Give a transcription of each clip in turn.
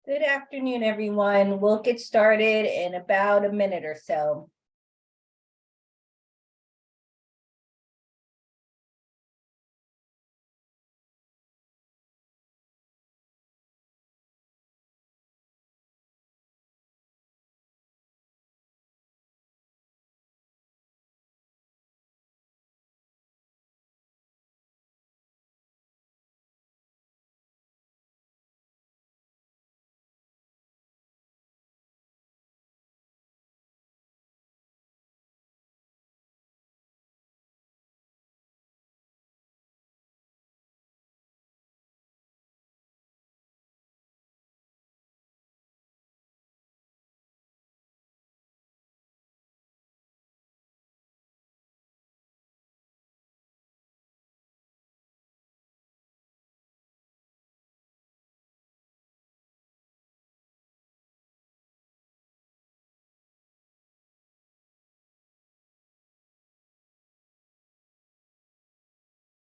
Good afternoon, everyone. We'll get started in about a minute or so.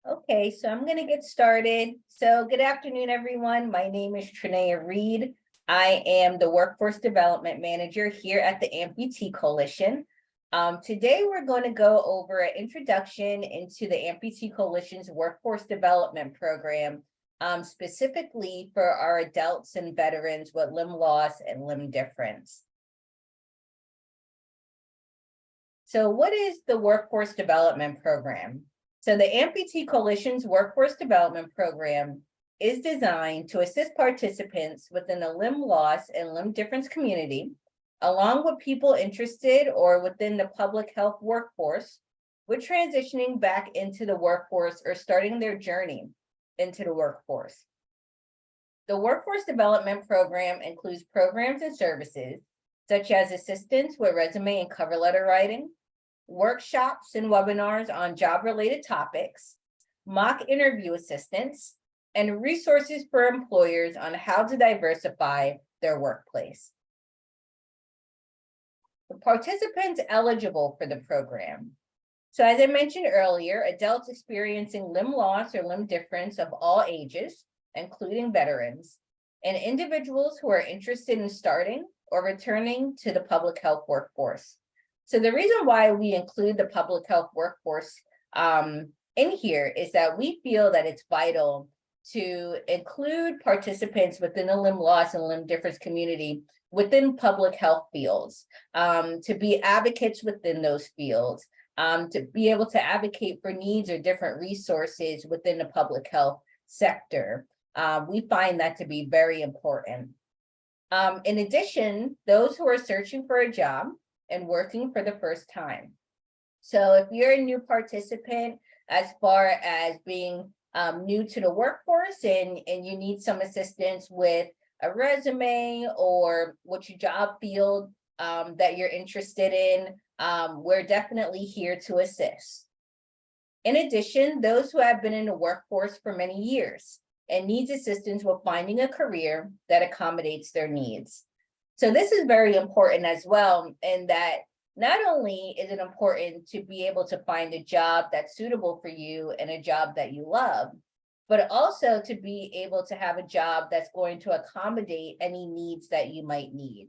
Okay, so I'm going to get started. So good afternoon, everyone. My name is Trinea Reed. I am the Workforce Development Manager here at the Amputee Coalition. Today, we're going to go over an introduction into the Amputee Coalition's Workforce Development Program, specifically for our adults and veterans with limb loss and limb difference. So what is the Workforce Development Program? So the Amputee Coalition's Workforce Development Program is designed to assist participants within the limb loss and limb difference community, along with people interested or within the public health workforce, with transitioning back into the workforce or starting their journey into the workforce. The Workforce Development Program includes programs and services such as assistance with resume and cover letter writing, workshops and webinars on job-related topics, mock interview assistance, and resources for employers on how to diversify their workplace. The participants eligible for the program. So as I mentioned earlier, adults experiencing limb loss or limb difference of all ages, including veterans, and individuals who are interested in starting or returning to the public health workforce. So the reason why we include the public health workforce in here is that we feel that it's vital to include participants within the limb loss and limb difference community within public health fields, to be advocates within those fields, to be able to advocate for needs or different resources within the public health sector. We find that to be very important. In addition, those who are searching for a job and working for the first time. So if you're a new participant, as far as being new to the workforce and you need some assistance with a resume or what your job field that you're interested in, we're definitely here to assist. In addition, those who have been in the workforce for many years and needs assistance with finding a career that accommodates their needs. So this is very important as well, in that not only is it important to be able to find a job that's suitable for you and a job that you love, but also to be able to have a job that's going to accommodate any needs that you might need.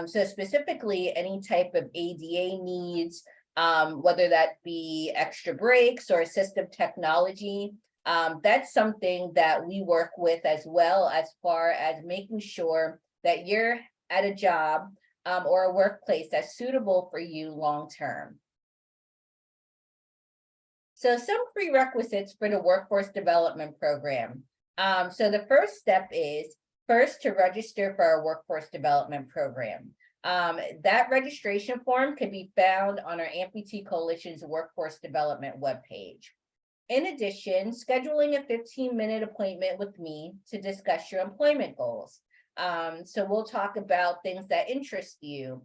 So specifically, any type of ADA needs, whether that be extra breaks or assistive technology, that's something that we work with as well, as far as making sure that you're at a job or a workplace that's suitable for you long-term. So some prerequisites for the Workforce Development Program. So the first step is first to register for our Workforce Development Program. That registration form can be found on our Amputee Coalition's Workforce Development webpage. In addition, scheduling a 15-minute appointment with me to discuss your employment goals. So we'll talk about things that interest you,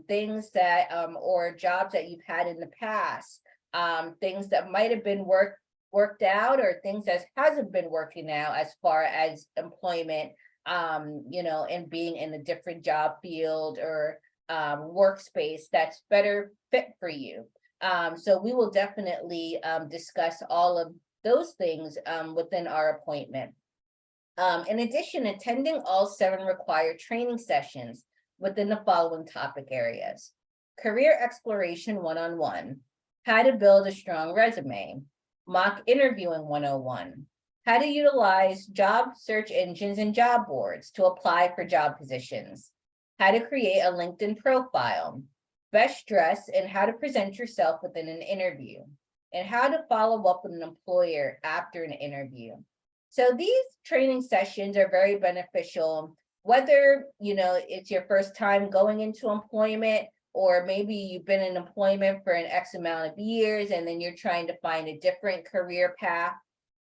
things that, or jobs that you've had in the past, things that might have been worked out or things that hasn't been working out as far as employment, and being in a different job field or workspace that's better fit for you. So we will definitely discuss all of those things within our appointment. In addition, attending all 7 required training sessions within the following topic areas: career exploration 101, how to build a strong resume, mock interviewing 101, how to utilize job search engines and job boards to apply for job positions, how to create a LinkedIn profile, best dress and how to present yourself within an interview, and how to follow up with an employer after an interview. So these training sessions are very beneficial, whether it's your first time going into employment, or maybe you've been in employment for an X amount of years and then you're trying to find a different career path.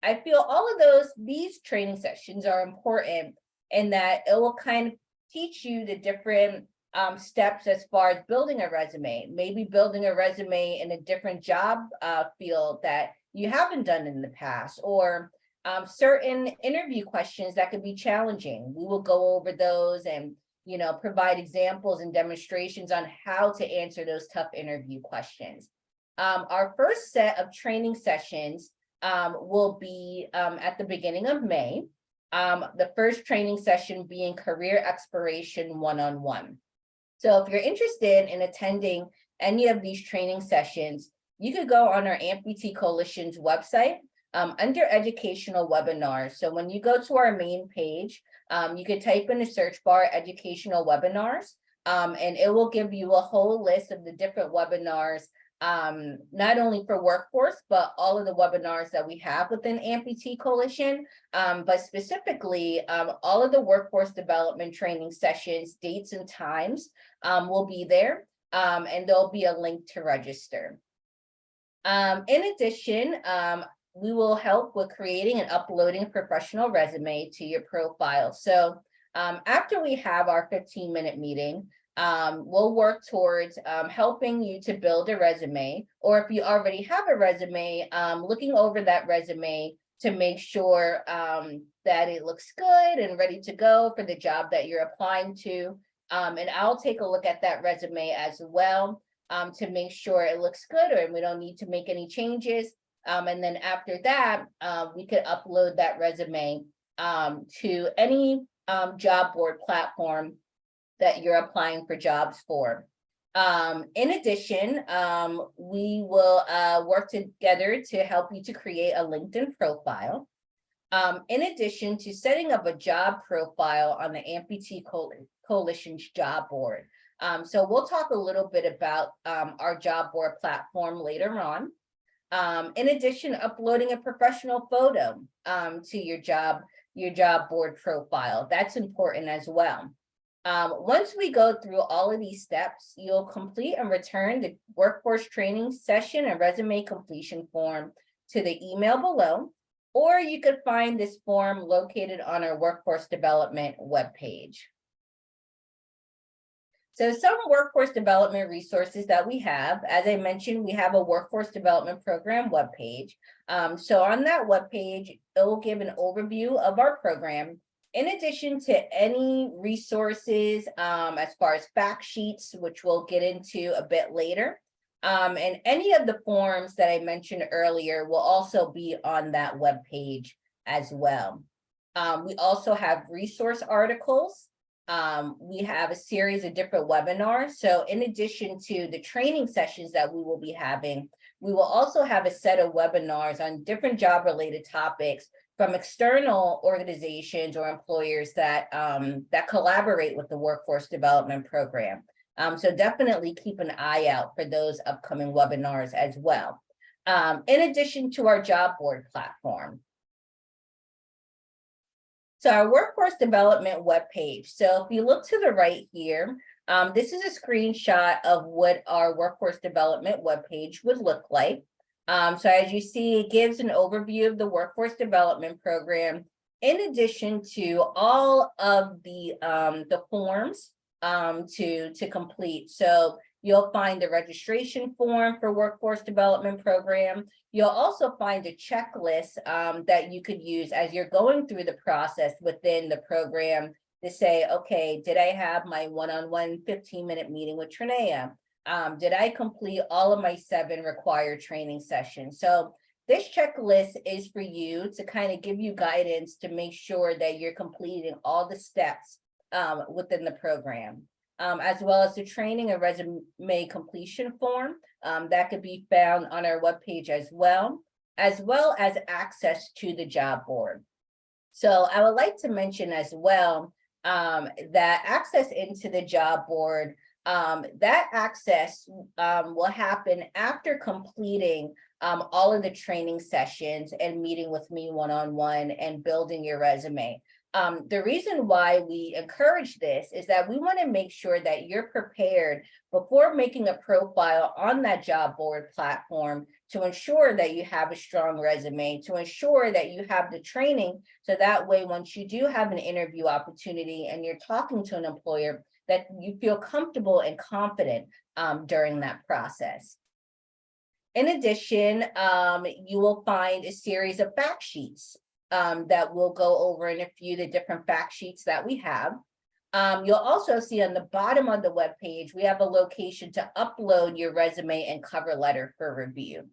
I feel all of these training sessions are important in that it will kind of teach you the different steps as far as building a resume, maybe building a resume in a different job field that you haven't done in the past, or certain interview questions that could be challenging. We will go over those and provide examples and demonstrations on how to answer those tough interview questions. Our first set of training sessions will be at the beginning of May. The first training session being career exploration 101. So if you're interested in attending any of these training sessions, you could go on our Amputee Coalition's website under educational webinars. So when you go to our main page, you could type in the search bar educational webinars, and it will give you a whole list of the different webinars, not only for workforce, but all of the webinars that we have within Amputee Coalition, but specifically all of the workforce development training sessions, dates and times will be there, and there'll be a link to register. In addition, we will help with creating and uploading a professional resume to your profile. So after we have our 15-minute meeting, we'll work towards helping you to build a resume, or if you already have a resume, looking over that resume to make sure that it looks good and ready to go for the job that you're applying to. And I'll take a look at that resume as well to make sure it looks good or we don't need to make any changes. And then after that, we could upload that resume to any job board platform that you're applying for jobs for. In addition, we will work together to help you to create a LinkedIn profile. In addition to setting up a job profile on the Amputee Coalition's job board. So we'll talk a little bit about our job board platform later on. In addition, uploading a professional photo to your job board profile. That's important as well. Once we go through all of these steps, you'll complete and return the workforce training session and resume completion form to the email below, or you could find this form located on our workforce development webpage. So some workforce development resources that we have, as I mentioned, we have a workforce development program webpage. So on that webpage, it will give an overview of our program, in addition to any resources as far as fact sheets, which we'll get into a bit later. And any of the forms that I mentioned earlier will also be on that webpage as well. We also have resource articles. We have a series of different webinars. So in addition to the training sessions that we will be having, we will also have a set of webinars on different job related topics from external organizations or employers that that collaborate with the workforce development program. So definitely keep an eye out for those upcoming webinars as well. In addition to our job board platform. So our workforce development webpage. So if you look to the right here, this is a screenshot of what our workforce development webpage would look like. So as you see, it gives an overview of the workforce development program, in addition to all of the forms to complete. So you'll find the registration form for workforce development program. You'll also find a checklist that you could use as you're going through the process within the program to say, okay, did I have my one-on-one 15-minute meeting with Trinea? Did I complete all of my 7 required training sessions? So this checklist is for you to kind of give you guidance to make sure that you're completing all the steps within the program, as well as the training and resume completion form that could be found on our webpage as well as access to the job board. So I would like to mention as well that access into the job board, that access will happen after completing all of the training sessions and meeting with me one-on-one and building your resume. The reason why we encourage this is that we want to make sure that you're prepared before making a profile on that job board platform to ensure that you have a strong resume, to ensure that you have the training, so that way, once you do have an interview opportunity and you're talking to an employer, that you feel comfortable and confident during that process. In addition, you will find a series of fact sheets that we'll go over in a few of the different fact sheets that we have. You'll also see on the bottom of the webpage, we have a location to upload your resume and cover letter for review.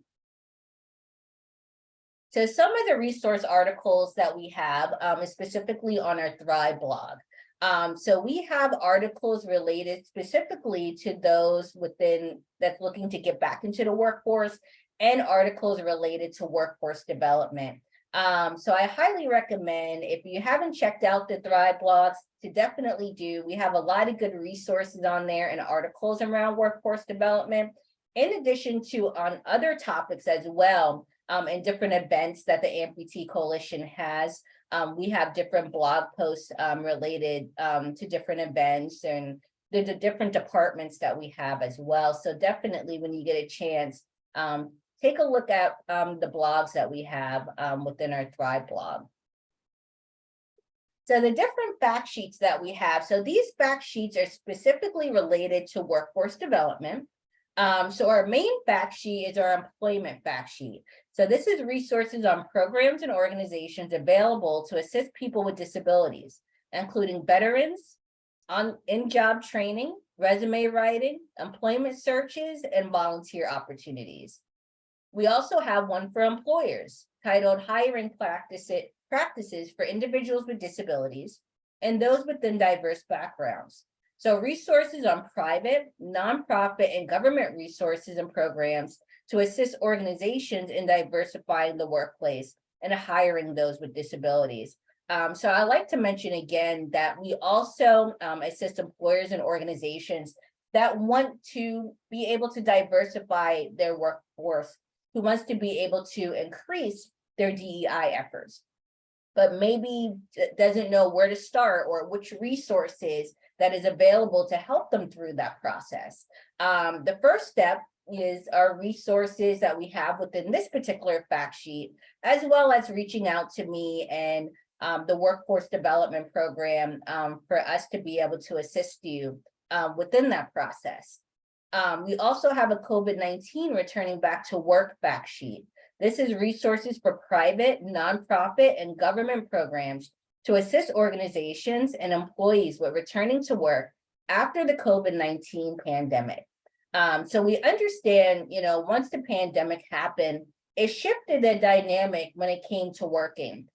So some of the resource articles that we have is specifically on our Thrive blog. So we have articles related specifically to those that's looking to get back into the workforce, and articles related to workforce development. So I highly recommend, if you haven't checked out the Thrive blogs, to definitely do. We have a lot of good resources on there and articles around workforce development, in addition to on other topics as well, and different events that the Amputee Coalition has. We have different blog posts related to different events and the different departments that we have as well. So definitely, when you get a chance, take a look at the blogs that we have within our Thrive blog. So the different fact sheets that we have, so these fact sheets are specifically related to workforce development. So our main fact sheet is our employment fact sheet. So this is resources on programs and organizations available to assist people with disabilities, including veterans, in-job training, resume writing, employment searches, and volunteer opportunities. We also have one for employers titled Hiring Practices for Individuals with Disabilities and Those Within Diverse Backgrounds. So resources on private, nonprofit, and government resources and programs to assist organizations in diversifying the workplace and hiring those with disabilities. So I like to mention again that we also assist employers and organizations that want to be able to diversify their workforce, who wants to be able to increase their DEI efforts, but maybe doesn't know where to start or which resources that is available to help them through that process. The first step is our resources that we have within this particular fact sheet, as well as reaching out to me and the workforce development program for us to be able to assist you within that process. We also have a COVID-19 returning back to work fact sheet. This is resources for private, nonprofit, and government programs to assist organizations and employees with returning to work after the COVID-19 pandemic. So we understand, once the pandemic happened, it shifted the dynamic when it came to working.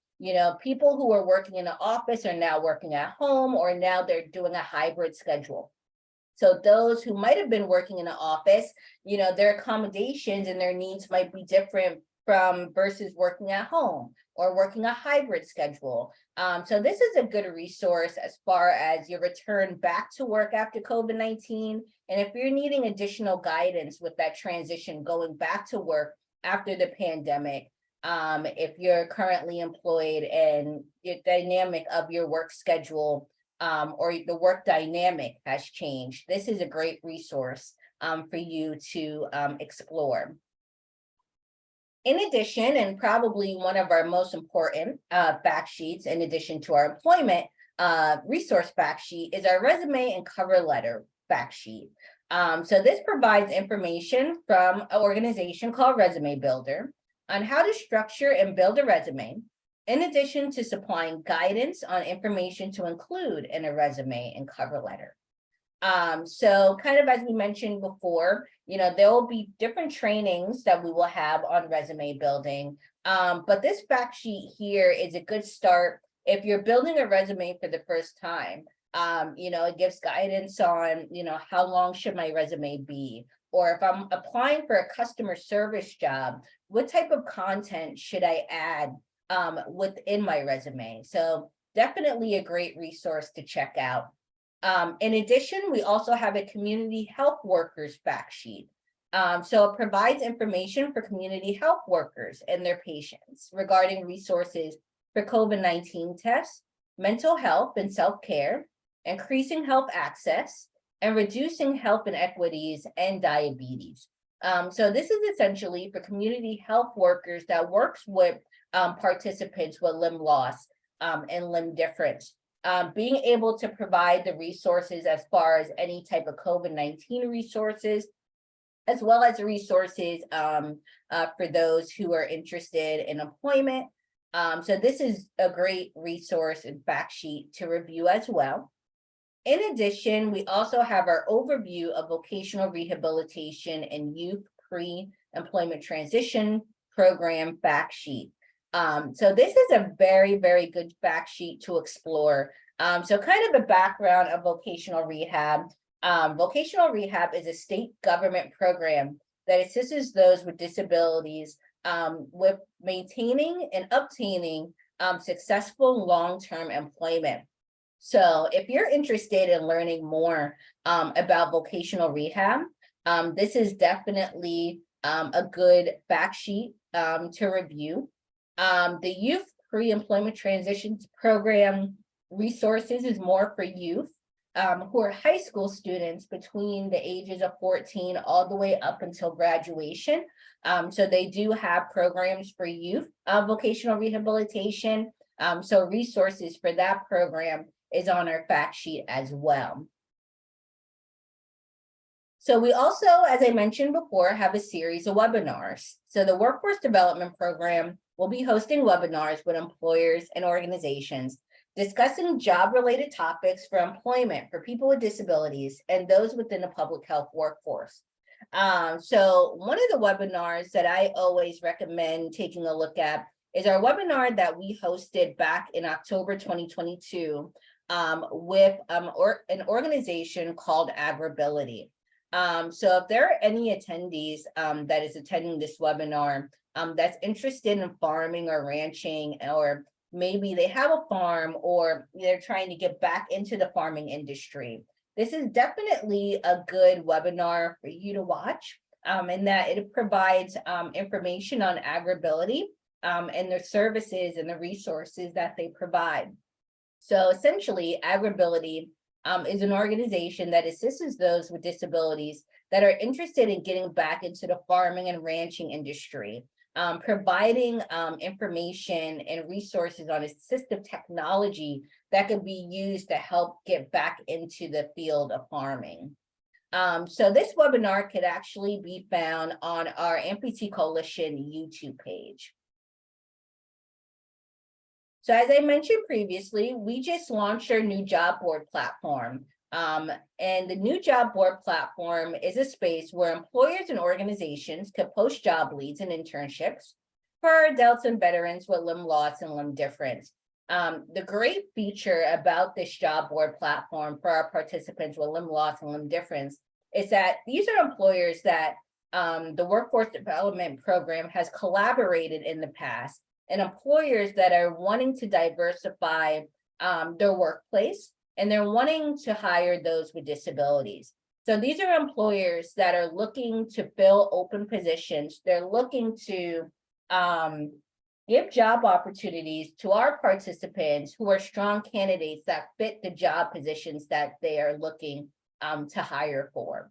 People who were working in the office are now working at home, or now they're doing a hybrid schedule. So those who might have been working in the office, their accommodations and their needs might be different from versus working at home or working a hybrid schedule. So this is a good resource as far as your return back to work after COVID-19. And if you're needing additional guidance with that transition going back to work after the pandemic, if you're currently employed and the dynamic of your work schedule or the work dynamic has changed, this is a great resource for you to explore. In addition, and probably one of our most important fact sheets, in addition to our employment resource fact sheet, is our resume and cover letter fact sheet. So this provides information from an organization called Resume Builder on how to structure and build a resume, in addition to supplying guidance on information to include in a resume and cover letter. So kind of as we mentioned before, there will be different trainings that we will have on resume building. But this fact sheet here is a good start if you're building a resume for the first time. It gives guidance on, how long should my resume be? Or if I'm applying for a customer service job, what type of content should I add within my resume? So definitely a great resource to check out. In addition, we also have a community health workers fact sheet. So it provides information for community health workers and their patients regarding resources for COVID-19 tests, mental health and self-care, increasing health access, and reducing health inequities and diabetes. So this is essentially for community health workers that works with participants with limb loss and limb difference. Being able to provide the resources as far as any type of COVID-19 resources, as well as resources for those who are interested in employment. So this is a great resource and fact sheet to review as well. In addition, we also have our overview of vocational rehabilitation and youth pre-employment transition program fact sheet. So this is a very, very good fact sheet to explore. So kind of a background of vocational rehab. Vocational rehab is a state government program that assists those with disabilities with maintaining and obtaining successful long-term employment. So if you're interested in learning more about vocational rehab, this is definitely a good fact sheet to review. The Youth Pre-Employment Transitions Program resources is more for youth who are high school students between the ages of 14 all the way up until graduation. So they do have programs for youth vocational rehabilitation. So resources for that program is on our fact sheet as well. So we also, as I mentioned before, have a series of webinars. So the Workforce Development Program will be hosting webinars with employers and organizations discussing job-related topics for employment for people with disabilities and those within the public health workforce. So one of the webinars that I always recommend taking a look at is our webinar that we hosted back in October 2022 with an organization called Agribility. So if there are any attendees that is attending this webinar that's interested in farming or ranching, or maybe they have a farm or they're trying to get back into the farming industry, this is definitely a good webinar for you to watch, in that it provides information on Agribility and their services and the resources that they provide. So essentially, Agribility is an organization that assists those with disabilities that are interested in getting back into the farming and ranching industry, providing information and resources on assistive technology that can be used to help get back into the field of farming. So this webinar could actually be found on our Amputee Coalition YouTube page. So as I mentioned previously, we just launched our new job board platform. And the new job board platform is a space where employers and organizations can post job leads and internships for adults and veterans with limb loss and limb difference. The great feature about this job board platform for our participants with limb loss and limb difference is that these are employers that the Workforce Development Program has collaborated in the past, and employers that are wanting to diversify their workplace, and they're wanting to hire those with disabilities. So these are employers that are looking to fill open positions. They're looking to give job opportunities to our participants who are strong candidates that fit the job positions that they are looking to hire for.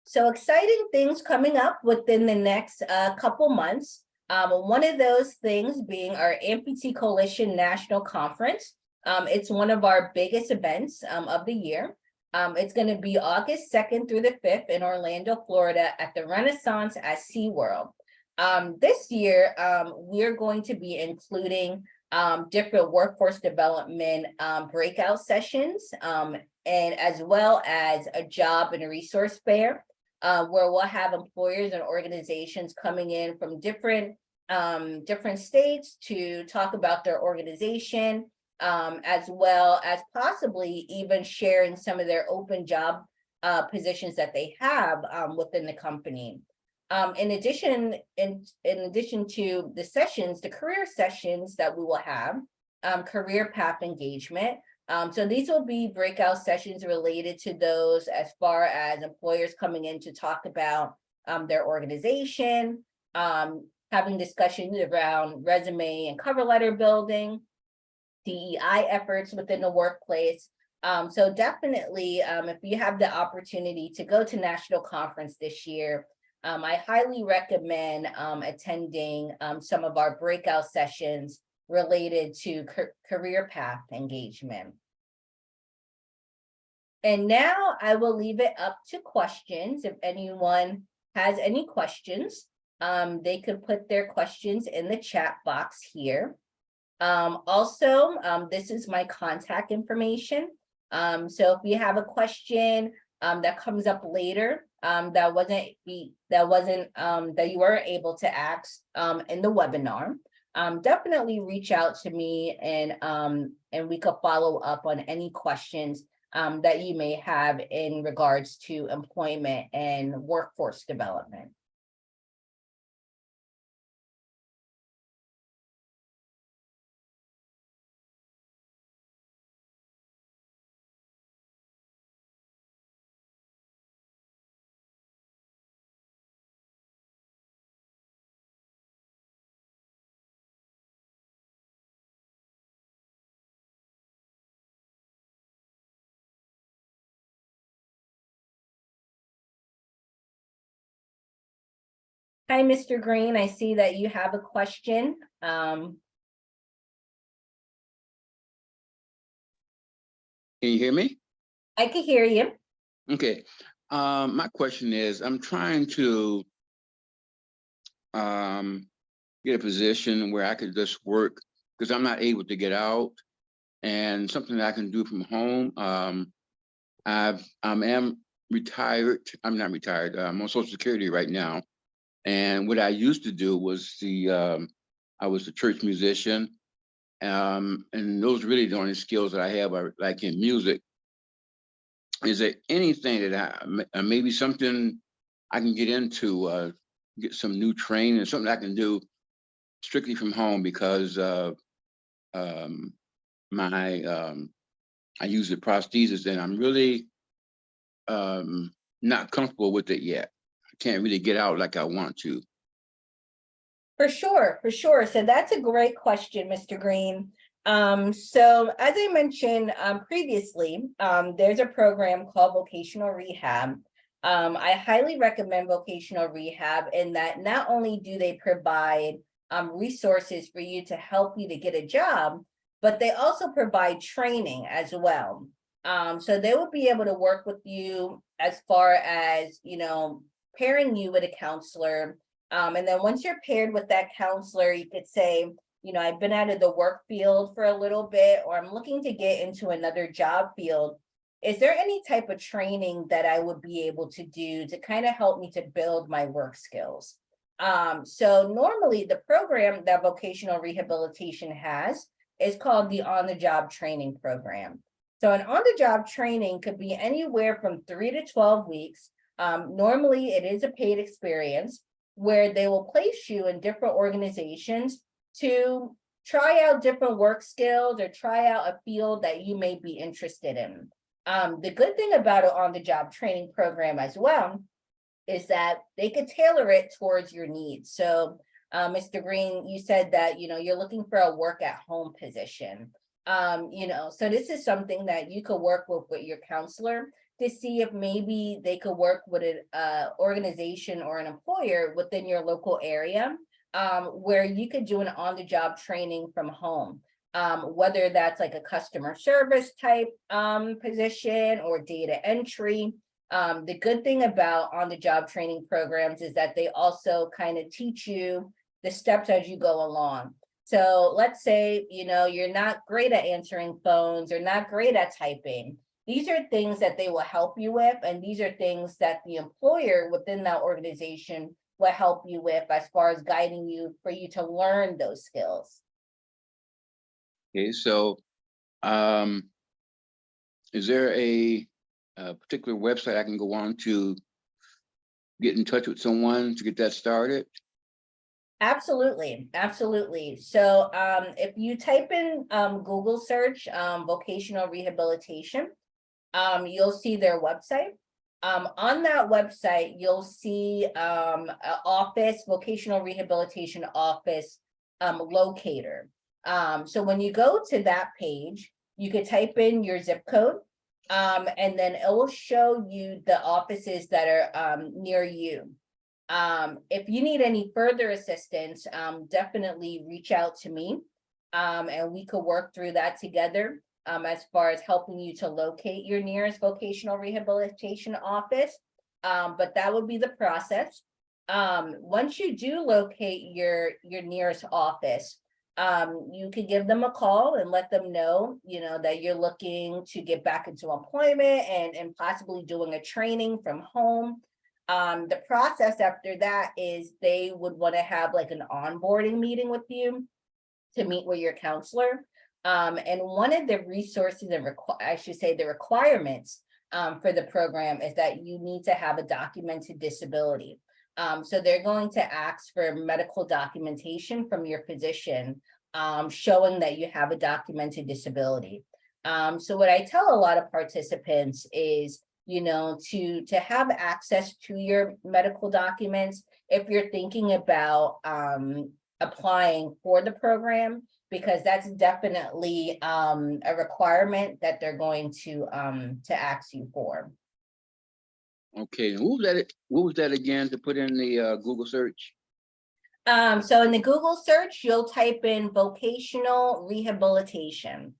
So exciting things coming up within the next couple months. One of those things being our Amputee Coalition National Conference. It's one of our biggest events of the year. It's going to be August 2nd through the 5th in Orlando, Florida at the Renaissance at SeaWorld. This year, we're going to be including different workforce development breakout sessions, and as well as a job and a resource fair, where we'll have employers and organizations coming in from different states to talk about their organization, as well as possibly even sharing some of their open job positions that they have within the company. In addition to the sessions, the career sessions that we will have, career path engagement. So these will be breakout sessions related to those, as far as employers coming in to talk about their organization, having discussions around resume and cover letter building, DEI efforts within the workplace. So definitely, if you have the opportunity to go to National Conference this year, I highly recommend attending some of our breakout sessions related to career path engagement. And now I will leave it up to questions. If anyone has any questions, they could put their questions in the chat box here. Also, this is my contact information. So if you have a question that comes up later, that you weren't able to ask in the webinar, definitely reach out to me, and we could follow up on any questions that you may have in regards to employment and workforce development. Hi, Mr. Green. I see that you have a question. Can you hear me? I can hear you. Okay. My question is, I'm trying to get a position where I could just work, because I'm not able to get out, and something that I can do from home. I am retired. I'm not retired. I'm on Social Security right now. And what I used to do was I was a church musician. And those really the only skills that I have are like in music. Is there anything that maybe something I can get into, get some new training, something I can do strictly from home, because I use the prosthesis and I'm really not comfortable with it yet. I can't really get out like I want to. For sure, for sure. So that's a great question, Mr. Green. So as I mentioned previously, there's a program called Vocational Rehab. I highly recommend Vocational Rehab in that not only do they provide resources for you to help you to get a job, but they also provide training as well. So they will be able to work with you as far as, pairing you with a counselor. And then once you're paired with that counselor, you could say, I've been out of the work field for a little bit, or I'm looking to get into another job field. Is there any type of training that I would be able to do to kind of help me to build my work skills? So normally the program that vocational rehabilitation has is called the on-the-job training program. So an on-the-job training could be anywhere from 3 to 12 weeks. Normally it is a paid experience where they will place you in different organizations to try out different work skills or try out a field that you may be interested in. The good thing about an on-the-job training program as well is that they could tailor it towards your needs. So, Mr. Green, you said that, you're looking for a work at home position. So this is something that you could work with your counselor to see if maybe they could work with an organization or an employer within your local area, where you could do an on-the-job training from home, whether that's like a customer service type position or data entry. The good thing about on-the-job training programs is that they also kind of teach you the steps as you go along. So let's say, you're not great at answering phones or not great at typing. These are things that they will help you with, and these are things that the employer within that organization will help you with as far as guiding you for you to learn those skills. Okay, so, is there a particular website I can go on to get in touch with someone to get that started? Absolutely, absolutely. So if you type in Google search vocational rehabilitation, you'll see their website. On that website, you'll see a office, vocational rehabilitation office locator. So when you go to that page, you could type in your zip code, and then it will show you the offices that are near you. If you need any further assistance, definitely reach out to me, and we could work through that together, as far as helping you to locate your nearest vocational rehabilitation office. But that would be the process. Once you do locate your nearest office, you could give them a call and let them know, that you're looking to get back into employment and possibly doing a training from home. The process after that is they would want to have like an onboarding meeting with you to meet with your counselor. And one of the resources and I should say the requirements for the program is that you need to have a documented disability. So they're going to ask for medical documentation from your physician, showing that you have a documented disability. So what I tell a lot of participants is, to have access to your medical documents if you're thinking about applying for the program, because that's definitely a requirement that they're going to ask you for. Okay, and what was that again to put in the Google search? So in the Google search, you'll type in vocational rehabilitation.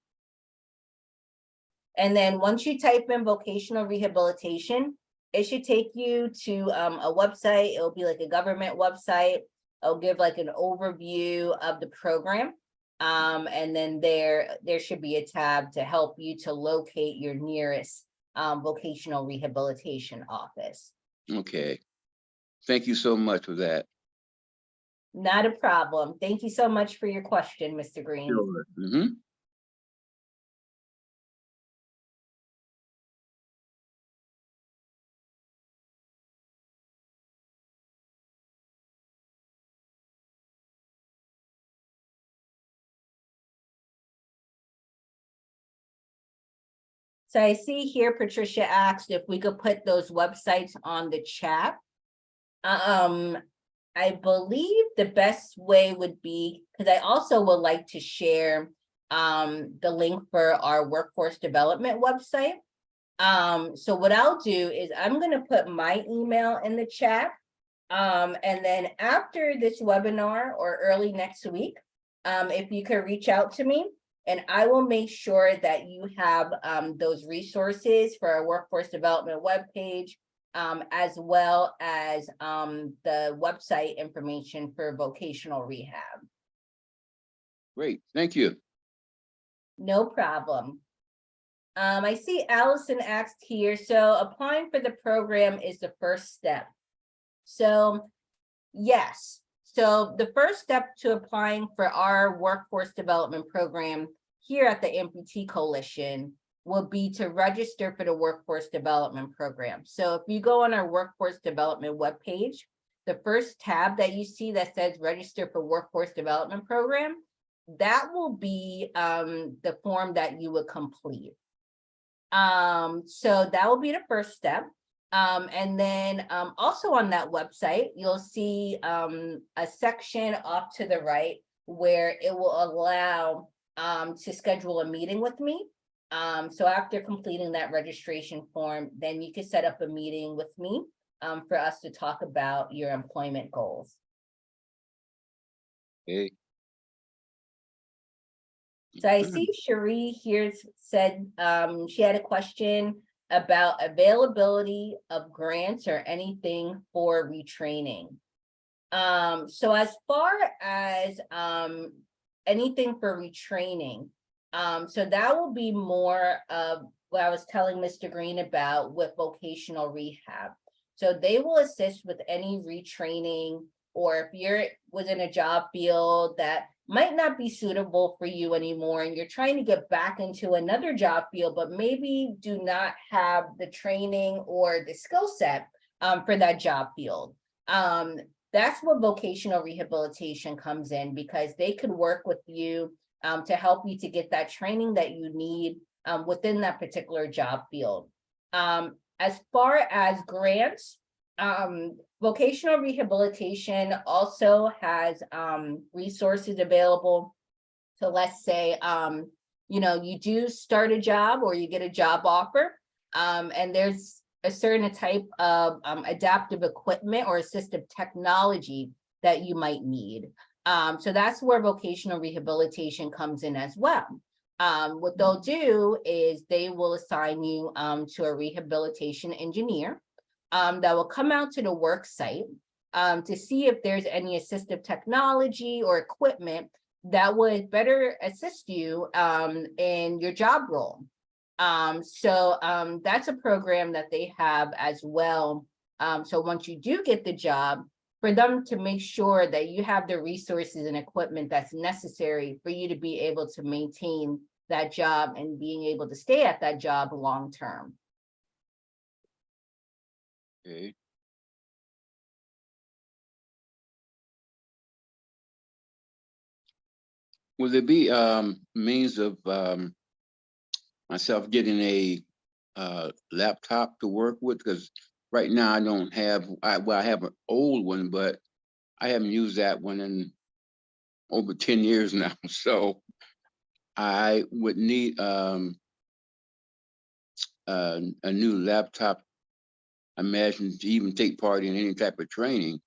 And then once you type in vocational rehabilitation, it should take you to a website. It'll be like a government website. It'll give like an overview of the program. And then there should be a tab to help you to locate your nearest vocational rehabilitation office. Okay, thank you so much for that. Not a problem. Thank you so much for your question, Mr. Green. Sure. Mm-hmm. So I see here Patricia asked if we could put those websites on the chat. I believe the best way would be, because I also would like to share the link for our workforce development website. So what I'll do is I'm going to put my email in the chat. And then after this webinar or early next week, if you could reach out to me, and I will make sure that you have those resources for our workforce development webpage, as well as the website information for vocational rehab. Great, thank you. No problem. I see Allison asked here, so applying for the program is the first step. So yes. So the first step to applying for our workforce development program here at the Amputee Coalition will be to register for the workforce development program. So if you go on our workforce development webpage, the first tab that you see that says register for workforce development program, that will be the form that you would complete. So that will be the first step. And then also on that website, you'll see a section off to the right where it will allow to schedule a meeting with me. So after completing that registration form, then you can set up a meeting with me for us to talk about your employment goals. Okay. So I see Cherie here said she had a question about availability of grants or anything for retraining. So as far as anything for retraining. So that will be more of what I was telling Mr. Green about with vocational rehab. So they will assist with any retraining, or if you're within a job field that might not be suitable for you anymore and you're trying to get back into another job field, but maybe do not have the training or the skill set for that job field. That's where vocational rehabilitation comes in, because they could work with you to help you to get that training that you need within that particular job field. As far as grants, vocational rehabilitation also has resources available. So let's say, you do start a job or you get a job offer, and there's a certain type of adaptive equipment or assistive technology that you might need. So that's where vocational rehabilitation comes in as well. What they'll do is they will assign you to a rehabilitation engineer that will come out to the work site to see if there's any assistive technology or equipment that would better assist you in your job role. So that's a program that they have as well. So once you do get the job, for them to make sure that you have the resources and equipment that's necessary for you to be able to maintain that job and being able to stay at that job long term. Okay. Will there be means of myself getting a laptop to work with? Because right now I don't have, I have an old one, but I haven't used that one in over 10 years now. So I would need a new laptop, I imagine, to even take part in any type of training.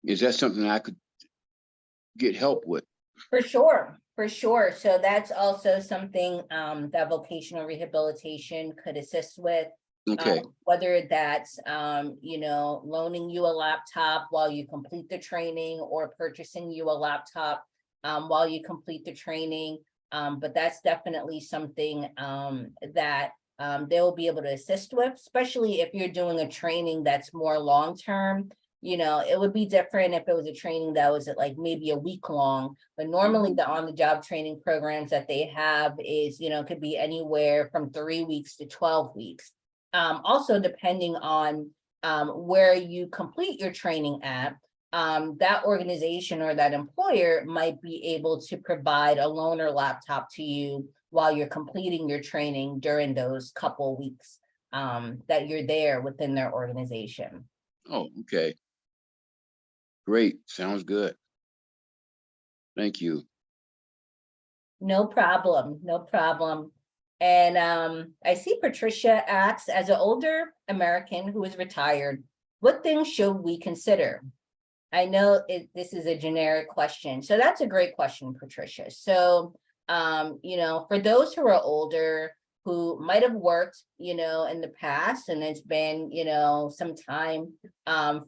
Is that something I could get help with? For sure, for sure. So that's also something that vocational rehabilitation could assist with. Okay. Whether that's loaning you a laptop while you complete the training, or purchasing you a laptop while you complete the training. But that's definitely something that they'll be able to assist with, especially if you're doing a training that's more long-term. It would be different if it was a training that was like maybe a week long, but normally the on-the-job training programs that they have is, could be anywhere from 3 weeks to 12 weeks. Also, depending on where you complete your training at, that organization or that employer might be able to provide a loaner laptop to you while you're completing your training during those couple weeks that you're there within their organization. Oh, okay. Great. Sounds good. Thank you. No problem. No problem. And I see Patricia asks, as an older American who is retired, what things should we consider? I know this is a generic question, so that's a great question, Patricia. So, for those who are older, who might have worked, in the past, and it's been, some time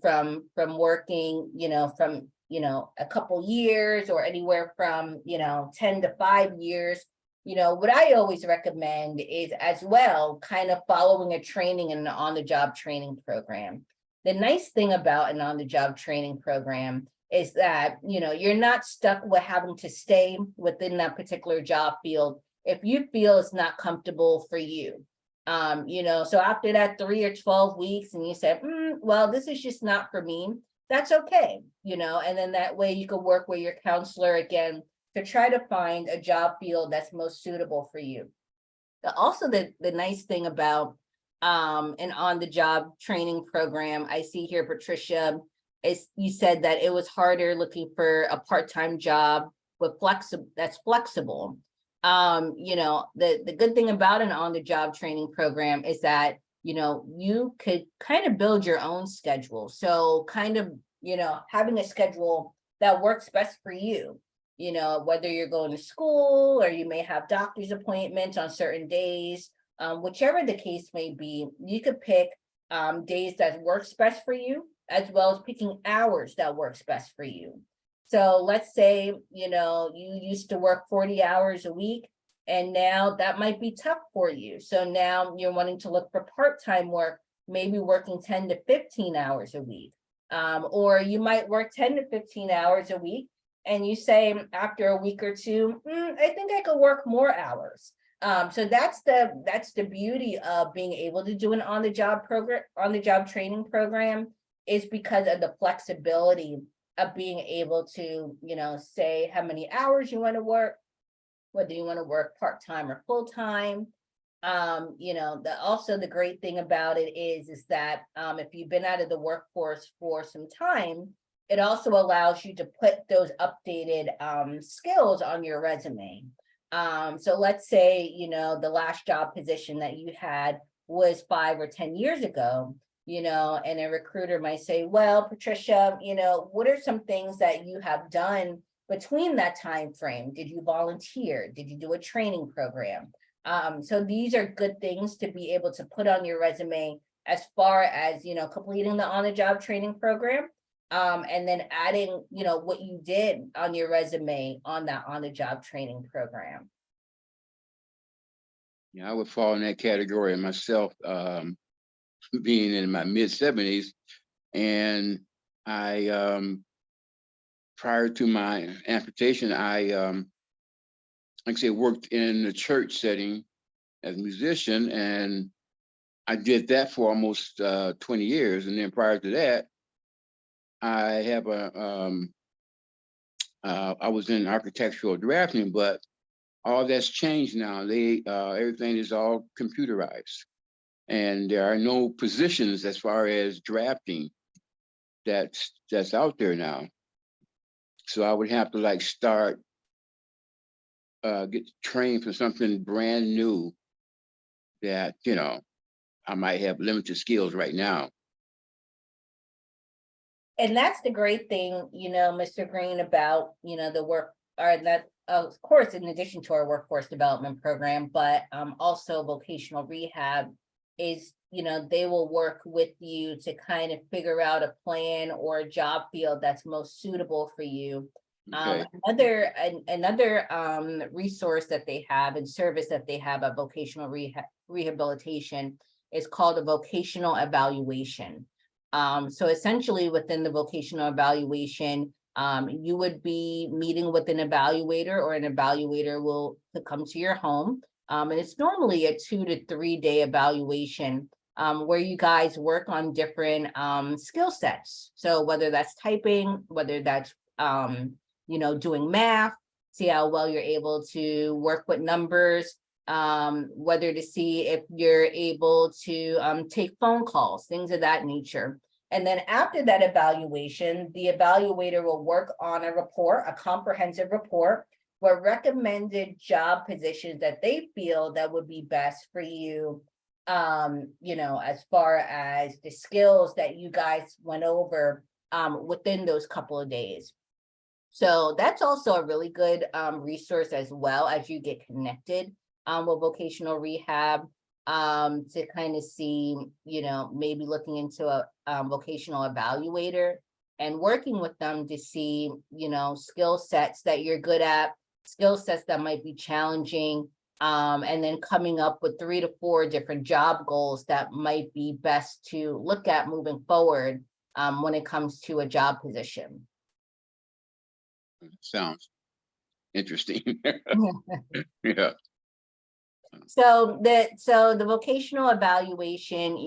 from working, from a couple years, or anywhere from 10 to 5 years. What I always recommend is, as well, kind of following a training and an on-the-job training program. The nice thing about an on-the-job training program is that, you're not stuck with having to stay within that particular job field if you feel it's not comfortable for you. So after that 3 or 12 weeks and you say, well, this is just not for me, that's okay. And then that way you can work with your counselor again to try to find a job field that's most suitable for you. Also, the nice thing about an on-the-job training program, I see here, Patricia, is you said that it was harder looking for a part-time job with that's flexible. The good thing about an on-the-job training program is that you could kind of build your own schedule. So kind of having a schedule that works best for you. Whether you're going to school or you may have doctor's appointments on certain days, whichever the case may be, you could pick days that works best for you, as well as picking hours that works best for you. So let's say, you used to work 40 hours a week, and now that might be tough for you. So now you're wanting to look for part-time work, maybe working 10 to 15 hours a week. Or you might work 10 to 15 hours a week, and you say after a week or two, I think I could work more hours. So that's the beauty of being able to do an on-the-job program, on-the-job training program, is because of the flexibility of being able to, say how many hours you want to work, whether you want to work part-time or full-time. Also the great thing about it is that if you've been out of the workforce for some time, it also allows you to put those updated skills on your resume. So let's say, the last job position that you had was 5 or 10 years ago, and a recruiter might say, well, Patricia, what are some things that you have done between that time frame? Did you volunteer? Did you do a training program? So these are good things to be able to put on your resume as far as, completing the on-the-job training program, and then adding, what you did on your resume on that on-the-job training program. Yeah, I would fall in that category myself, being in my mid-70s, and I prior to my amputation, I like I say, worked in the church setting as a musician, and I did that for almost 20 years. And then prior to that, I have I was in architectural drafting, but all that's changed now. Everything is all computerized, and there are no positions as far as drafting that's out there now. So I would have to like start, get trained for something brand new that, I might have limited skills right now. And that's the great thing, Mr. Green, about, the work, or that, of course, in addition to our workforce development program, but also vocational rehab is, they will work with you to kind of figure out a plan or a job field that's most suitable for you. Okay. Another resource that they have and service that they have at vocational rehabilitation is called a vocational evaluation. So essentially within the vocational evaluation, you would be meeting with an evaluator, or an evaluator will come to your home. And it's normally a 2 to 3 day evaluation, where you guys work on different skill sets. So whether that's typing, whether that's doing math, see how well you're able to work with numbers, whether to see if you're able to take phone calls, things of that nature. And then after that evaluation, the evaluator will work on a report, a comprehensive report, where recommended job positions that they feel that would be best for you, as far as the skills that you guys went over within those couple of days. So that's also a really good resource, as well, as you get connected with vocational rehab, to kind of see, maybe looking into a vocational evaluator and working with them to see, skill sets that you're good at, skill sets that might be challenging, and then coming up with 3 to 4 different job goals that might be best to look at moving forward when it comes to a job position. Sounds interesting. Yeah. So the vocational evaluation,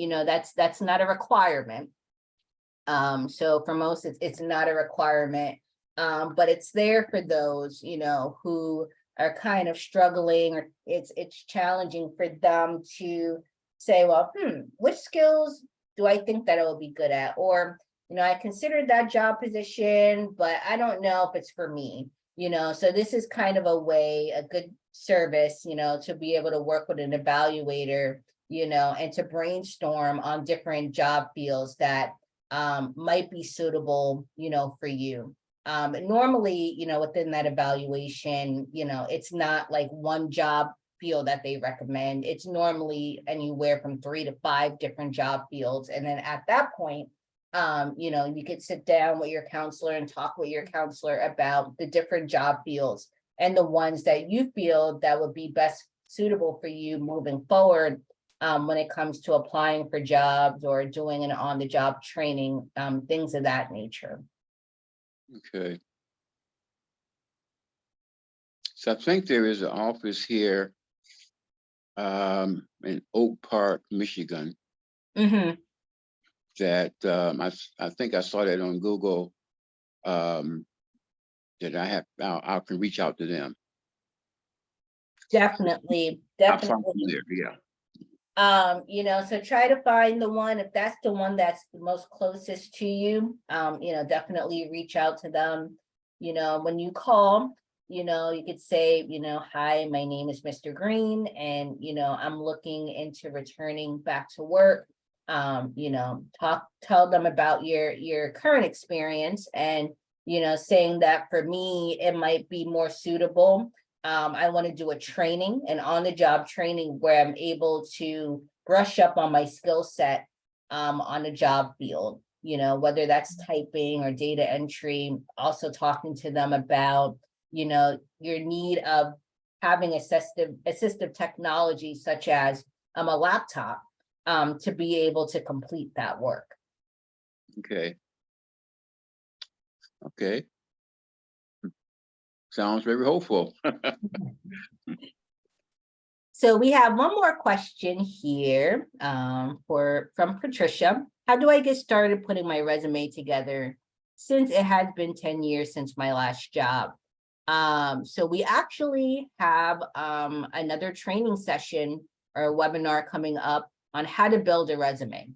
that's not a requirement. So for most, it's not a requirement, but it's there for those, who are kind of struggling, or it's challenging for them to say, well, which skills do I think that I will be good at? Or, I considered that job position, but I don't know if it's for me. So this is kind of a good service, to be able to work with an evaluator, and to brainstorm on different job fields that might be suitable, for you. Normally, within that evaluation, it's not like one job field that they recommend. It's normally anywhere from 3 to 5 different job fields. And then at that point, You know, you could sit down with your counselor and talk with your counselor about the different job fields and the ones that you feel that would be best suitable for you moving forward, when it comes to applying for jobs or doing an on-the-job training, things of that nature. Okay. So I think there is an office here in Oak Park, Michigan, Mhm. that I think I saw that on Google, that I can reach out to them. Definitely, I'll find them definitely. there, yeah. You know, so try to find the one, if that's the one that's the most closest to you, you know, definitely reach out to them. You know, when you call, you know, you could say, you know, hi, my name is Mr. Green, and, you know, I'm looking into returning back to work. You know, tell them about your current experience, and, you know, saying that for me, it might be more suitable. I want to do a training, an on-the-job training where I'm able to brush up on my skill set, on the job field, you know, whether that's typing or data entry, also talking to them about, you know, your need of having assistive technology such as a laptop, to be able to complete that work. Okay. Okay. Sounds very hopeful. So we have one more question here, from Patricia. How do I get started putting my resume together since it has been 10 years since my last job? So we actually have another training session or webinar coming up on how to build a resume.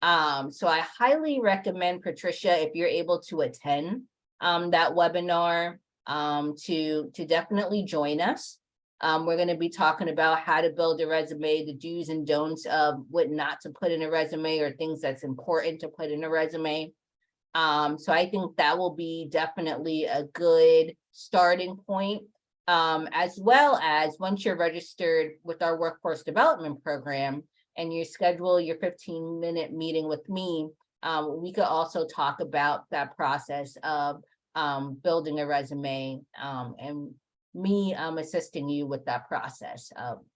So I highly recommend, Patricia, if you're able to attend that webinar, to definitely join us. We're going to be talking about how to build a resume, the do's and don'ts of what not to put in a resume, or things that's important to put in a resume. So I think that will be definitely a good starting point. As well as once you're registered with our workforce development program and you schedule your 15-minute meeting with me, we could also talk about that process of building a resume, and me assisting you with that process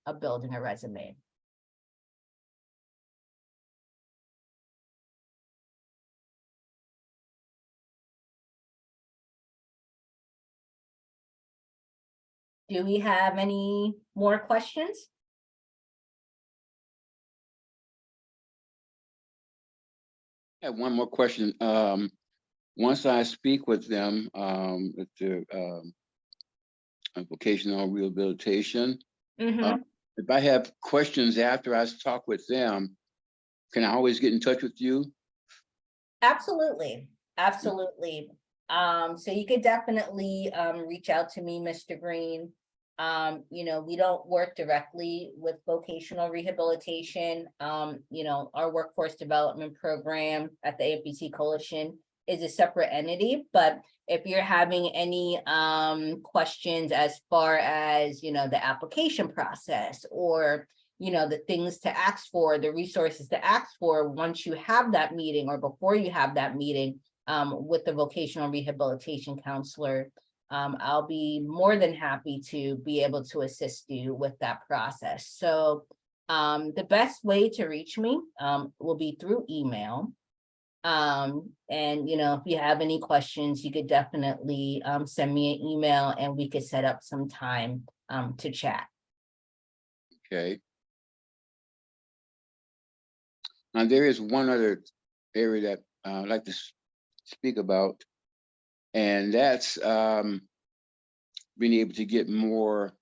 of building a resume. Do we have any more questions? I have one more question. Once I speak with them, with the vocational rehabilitation, Mhm. if I have questions after I talk with them, can I always get in touch with you? Absolutely, absolutely. So you could definitely reach out to me, Mr. Green. You know, we don't work directly with vocational rehabilitation. You know, our workforce development program at the APT Coalition is a separate entity, but if you're having any questions as far as, you know, the application process, or you know, the things to ask for, the resources to ask for once you have that meeting or before you have that meeting with the vocational rehabilitation counselor, I'll be more than happy to be able to assist you with that process. So the best way to reach me will be through email. And you know, if you have any questions, you could definitely send me an email and we could set up some time to chat. Okay. Now, there is one other area that I'd like to speak about, and that's being able to get more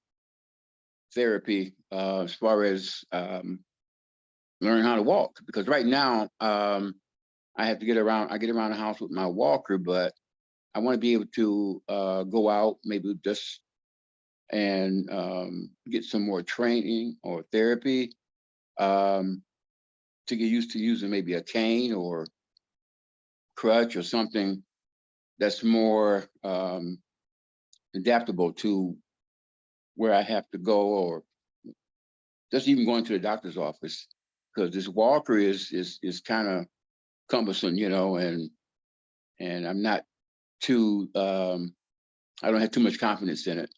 therapy as far as learning how to walk. Because right now, I have to get around. I get around the house with my walker, but I want to be able to go out, maybe just and get some more training or therapy, to get used to using maybe a cane or crutch or something that's more adaptable to where I have to go, or just even going to the doctor's office, because this walker is kind of cumbersome, and I'm not too, I don't have too much confidence in it.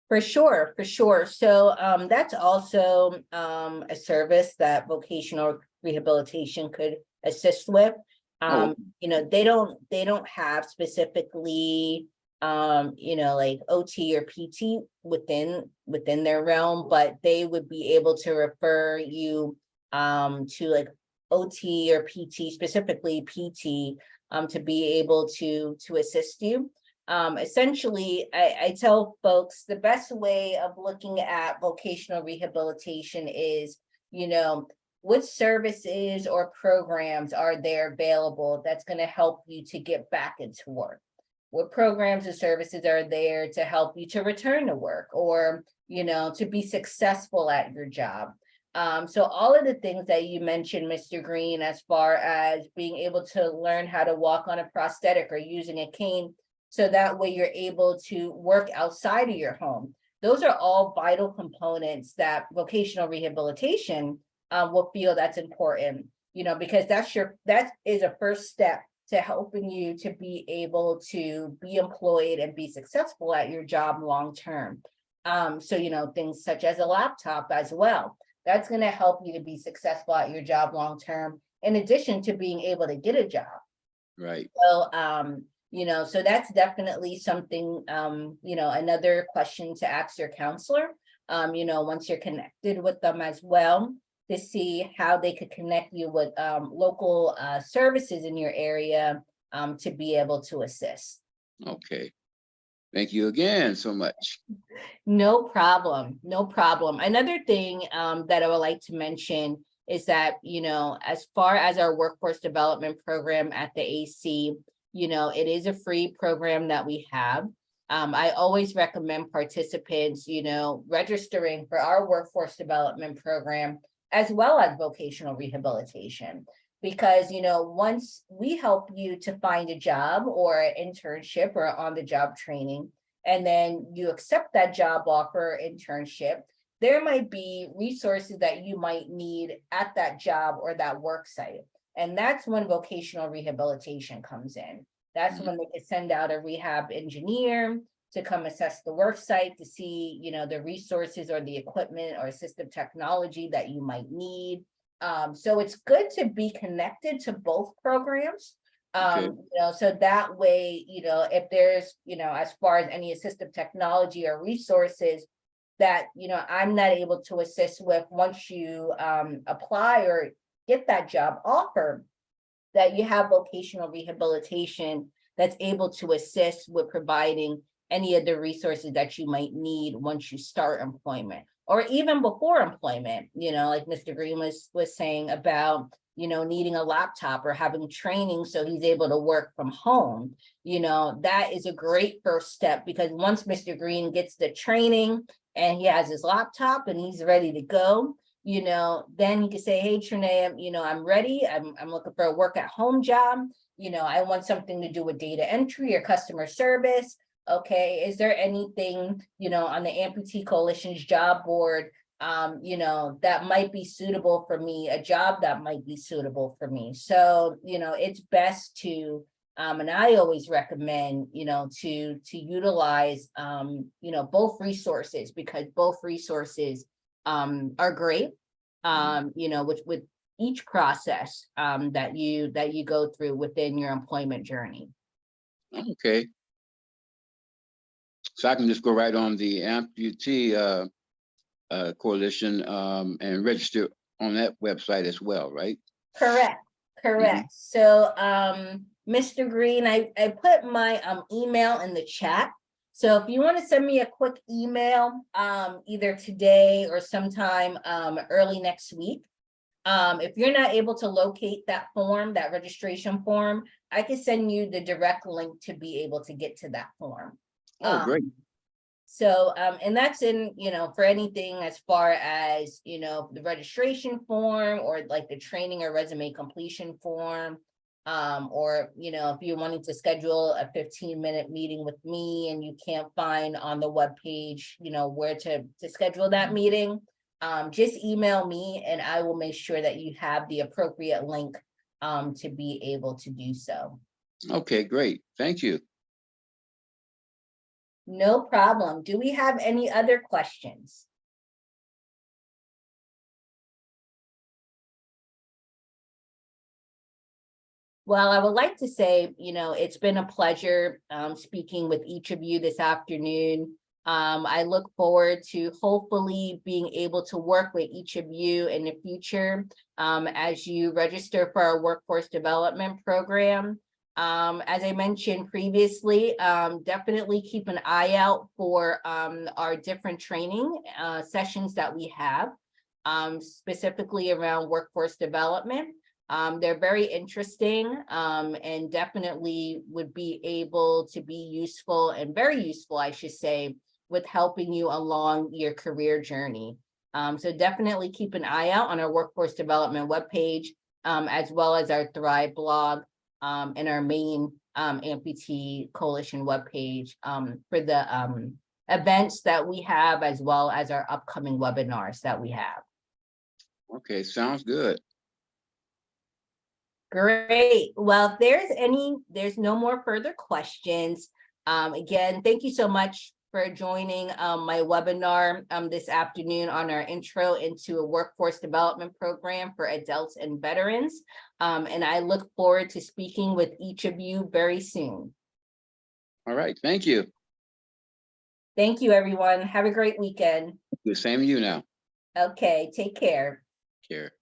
For sure, for sure. So that's also a service that vocational rehabilitation could assist with. Oh, They don't have specifically like OT or PT within their realm, but they would be able to refer you to like OT or PT, specifically PT, to be able to assist you. Essentially, I tell folks the best way of looking at vocational rehabilitation is, what services or programs are there available that's going to help you to get back into work? What programs and services are there to help you to return to work, or, to be successful at your job? So all of the things that you mentioned, Mr. Green, as far as being able to learn how to walk on a prosthetic or using a cane, so that way you're able to work outside of your home. Those are all vital components that vocational rehabilitation will feel that's important, because that is a first step to helping you to be able to be employed and be successful at your job long term. So, things such as a laptop as well, that's going to help you to be successful at your job long term, in addition to being able to get a job. right. So, so that's definitely something, another question to ask your counselor, once you're connected with them as well, to see how they could connect you with local services in your area to be able to assist. Okay. Thank you again so much. No problem. No problem. Another thing that I would like to mention is that, as far as our workforce development program at the AC, it is a free program that we have. I always recommend participants, registering for our workforce development program as well as vocational rehabilitation. Because, once we help you to find a job or an internship or on-the-job training, and then you accept that job offer internship, there might be resources that you might need at that job or that work site. And that's when vocational rehabilitation comes in. That's when they can send out a rehab engineer to come assess the work site to see, the resources or the equipment or assistive technology that you might need. So it's good to be connected to both programs. Okay. So that way, if there's, as far as any assistive technology or resources that, I'm not able to assist with once you apply or get that job offer, that you have vocational rehabilitation that's able to assist with providing any of the resources that you might need once you start employment, or even before employment, like Mr. Green was saying about, needing a laptop or having training so he's able to work from home. That is a great first step, because once Mr. Green gets the training and he has his laptop and he's ready to go, then you can say, hey, Trinea, I'm ready. I'm looking for a work at home job. I want something to do with data entry or customer service. Okay, is there anything, on the Amputee Coalition's job board, that might be suitable for me, a job that might be suitable for me? So, it's best to, and I always recommend, to utilize, both resources, because both resources are great, with each process that you go through within your employment journey. Okay. So I can just go right on the Amputee Coalition and register on that website as well, right? Correct. So Mr. Green, I put my email in the chat. So if you want to send me a quick email, either today or sometime early next week, if you're not able to locate that form, that registration form, I can send you the direct link to be able to get to that form. Oh, great. So, and that's in, for anything as far as, the registration form, or like the training or resume completion form, or, if you're wanting to schedule a 15-minute meeting with me and you can't find on the webpage, where to schedule that meeting, just email me and I will make sure that you have the appropriate link to be able to do so. Okay, great. Thank you. No problem. Do we have any other questions? Well, I would like to say, it's been a pleasure speaking with each of you this afternoon. I look forward to hopefully being able to work with each of you in the future as you register for our workforce development program. As I mentioned previously, definitely keep an eye out for our different training sessions that we have, specifically around workforce development. They're very interesting and definitely would be able to be useful and very useful, I should say, with helping you along your career journey. So definitely keep an eye out on our workforce development webpage, as well as our Thrive blog and our main Amputee Coalition webpage for the events that we have, as well as our upcoming webinars that we have. Okay, sounds good. Great. Well, if there's no more further questions. Again, thank you so much for joining my webinar this afternoon on our intro into a workforce development program for adults and veterans. And I look forward to speaking with each of you very soon. All right, thank you. Thank you, everyone. Have a great weekend. The same to you now. Okay, take care. Care.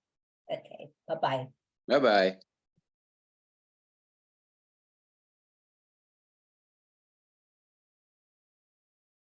Okay, bye-bye. Bye-bye.